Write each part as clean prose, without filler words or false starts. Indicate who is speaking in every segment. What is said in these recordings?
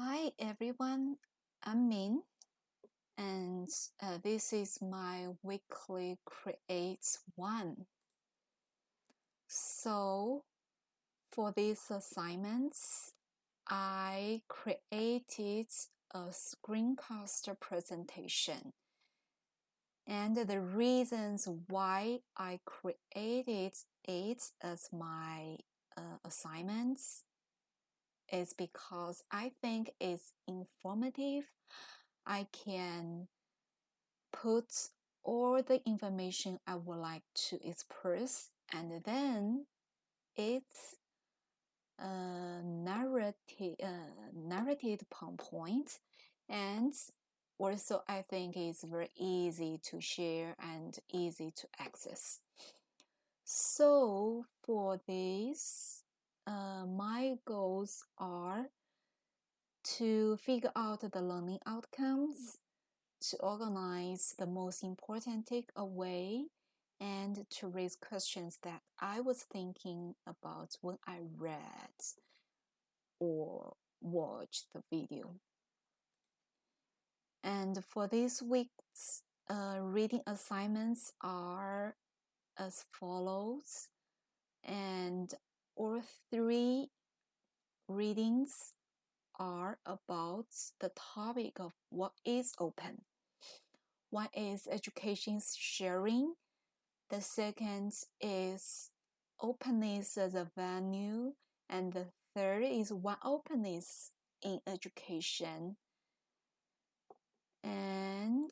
Speaker 1: Hi everyone, I'm Min, and this is my weekly Create One. So, for these assignments, I created a screencast presentation. And the reasons why I created it as my assignments is because I think it's informative. I can put all the information I would like to express, and then it's narrated point, and also I think it's very easy to share and easy to access. So for this, my goals are to figure out the learning outcomes, to organize the most important takeaway, and to raise questions that I was thinking about when I read or watched the video. And for this week's reading assignments are as follows, and all three readings are about the topic of what is open. One is education sharing. The second is openness as a value. And the third is what openness in education. And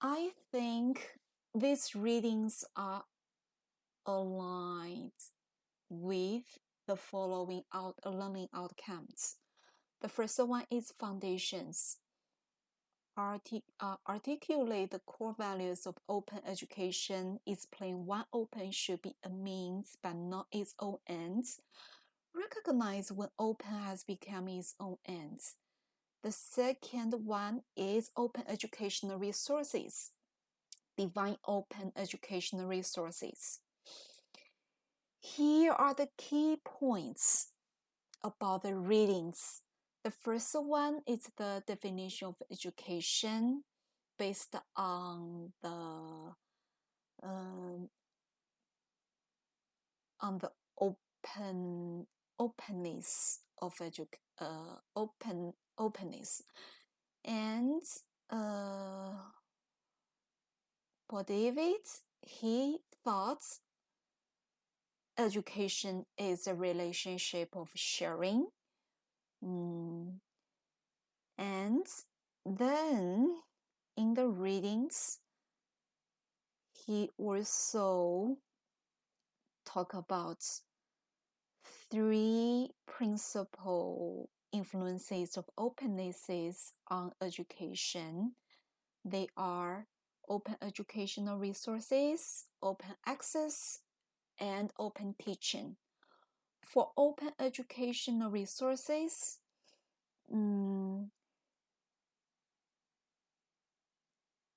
Speaker 1: I think these readings are aligned with the following learning outcomes. The first one is foundations. Articulate the core values of open education, explain why open should be a means but not its own ends, recognize when open has become its own ends. The second one is open educational resources. Define open educational resources. Here are the key points about the readings. The first one is the definition of education based on the openness of openness, and for David, he thought education is a relationship of sharing. And then in the readings, he also talked about three principal influences of openness on education. They are open educational resources, open access, and open teaching. For open educational resources,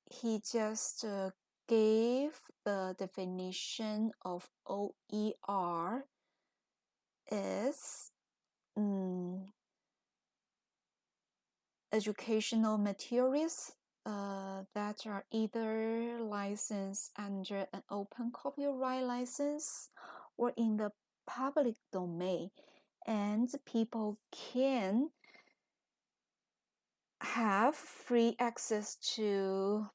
Speaker 1: he just gave the definition of OER is educational materials that are either licensed under an open copyright license or in the public domain, and people can have free access to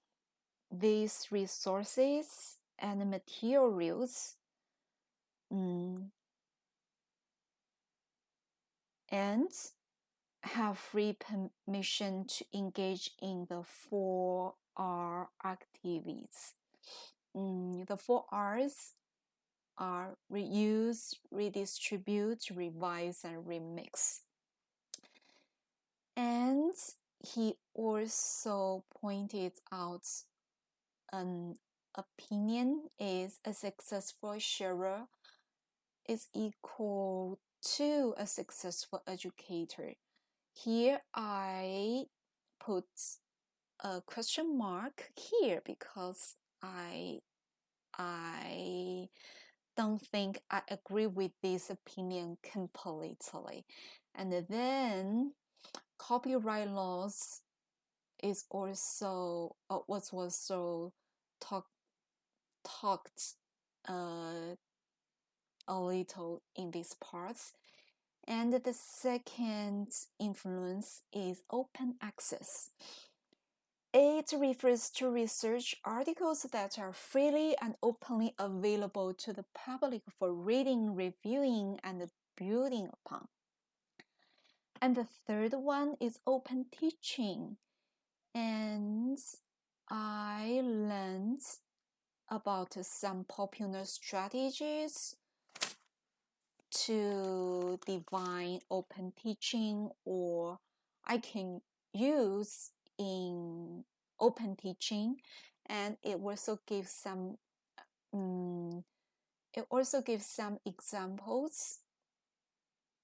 Speaker 1: these resources and materials, and have free permission to engage in the 4R activities. The 4Rs are reuse, redistribute, revise, and remix. And he also pointed out an opinion is a successful sharer is equal to a successful educator. Here I put a question mark here because I don't think I agree with this opinion completely. And then copyright laws is also was also talked a little in these parts. And the second influence is open access. It refers to research articles that are freely and openly available to the public for reading, reviewing, and building upon. And the third one is open teaching. And I learned about some popular strategies to define open teaching, or I can use in open teaching, and it also gives some examples.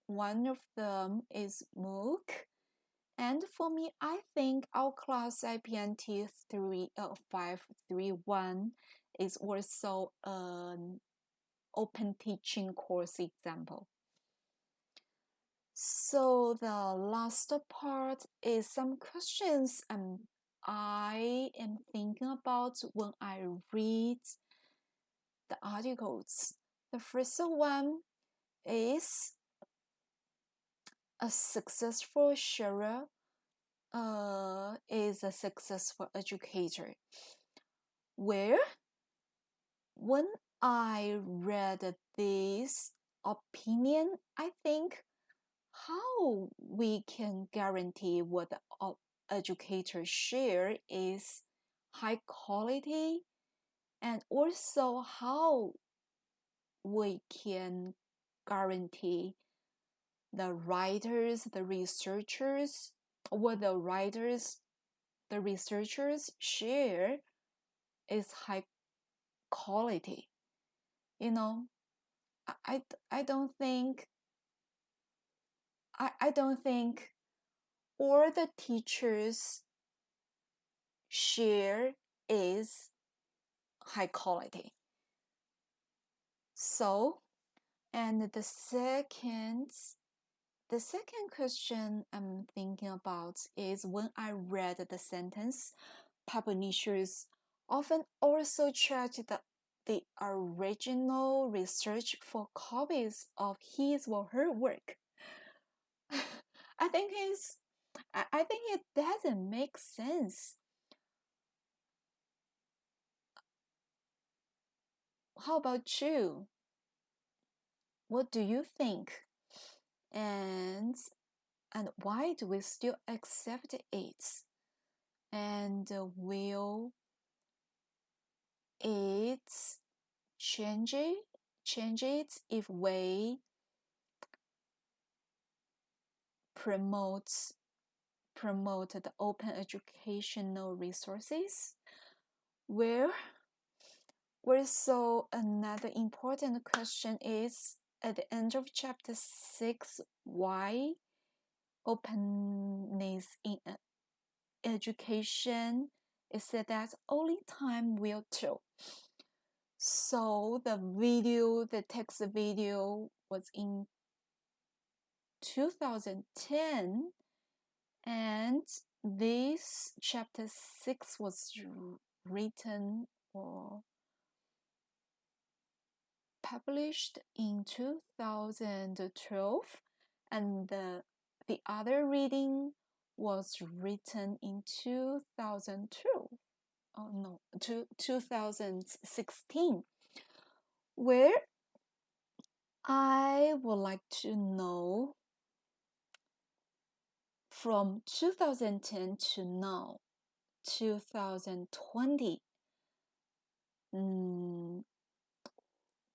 Speaker 1: One of them is MOOC, and for me, I think our class IP&T 531 is also an open teaching course example. So the last part is some questions I am thinking about when I read the articles. The first one is a successful sharer is a successful educator. Where when I read this opinion, I think how we can guarantee what the educator share is high quality, and also how we can guarantee the writers, the researchers, what the writers, the researchers share is high quality. You know, I don't think I don't think all the teachers share is high quality. So, and the second question I'm thinking about is when I read the sentence, publishers often also charge the original research for copies of his or her work. I think it doesn't make sense. How about you? What do you think? And why do we still accept it? And will it change it if we promote the open educational resources? Where so another important question is at the end of chapter 6, why openness in education is said that only time will tell. So the text video was in 2010, and this chapter 6 was written or published in 2012, and the other reading was written in 2012. Oh no, 2016. Where I would like to know from 2010 to now, 2020,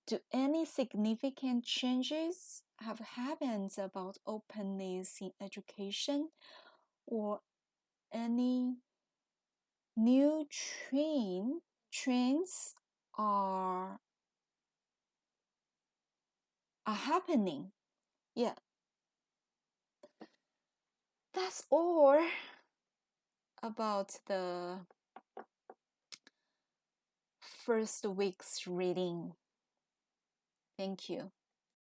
Speaker 1: do any significant changes have happened about openness in education, or any new trends are happening? Yeah, that's all about the first week's reading. Thank you.